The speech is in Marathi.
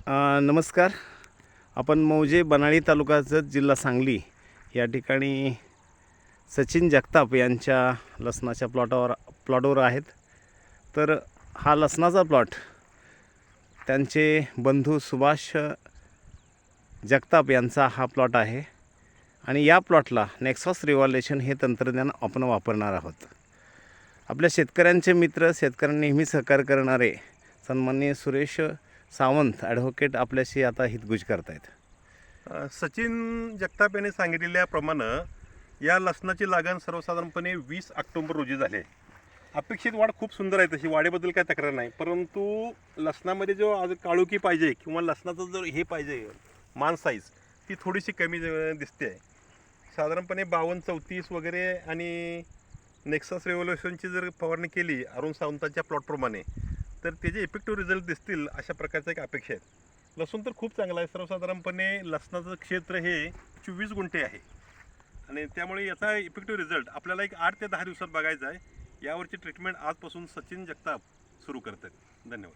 नमस्कार. आपण मौजे बनाळी तालुक्याचं जिल्हा सांगली या ठिकाणी सचिन जगताप यांच्या लसणाच्या प्लॉटवर आहेत. तर हा लसणाचा प्लॉट त्यांचे बंधू सुभाष जगताप यांचा हा प्लॉट आहे आणि या प्लॉटला नेक्सॉस रिव्हॉल्युशन हे तंत्रज्ञान आपण वापरणार आहोत. आपल्या शेतकऱ्यांचे मित्र, शेतकऱ्यांना नेहमी सहकार्य करणारे सन्माननीय सुरेश सावंत ॲडव्होकेट आपल्याशी आता हितगुज करतायत. सचिन जगताप यांनी सांगितलेल्याप्रमाणे या लसणाची लागण सर्वसाधारणपणे 20 ऑक्टोबर रोजी झाली. अपेक्षित वाढ खूप सुंदर आहे, तशी वाढेबद्दल काय तक्रार नाही. परंतु लसणामध्ये जो आज काळोखी पाहिजे किंवा लसणाचं जर हे पाहिजे मान साईज ती थोडीशी कमी दिसते आहे. साधारणपणे 52-34 वगैरे आणि नेक्सस रेव्होल्युशनची जर फवारणी केली अरुण सावंतांच्या प्लॉटप्रमाणे तर त्याचे इफेक्टिव्ह रिझल्ट दिसतील अशा प्रकारचा एक अपेक्षा आहे. लसूण तर खूप चांगला आहे. सर्वसाधारणपणे लसणाचं क्षेत्र हे 24 गुंठे आहे आणि त्यामुळे याचा इफेक्टिव्ह रिझल्ट आपल्याला एक 8 ते 10 दिवसात बघायचा आहे. यावरची ट्रीटमेंट आजपासून सचिन जगताप सुरू करतात. धन्यवाद.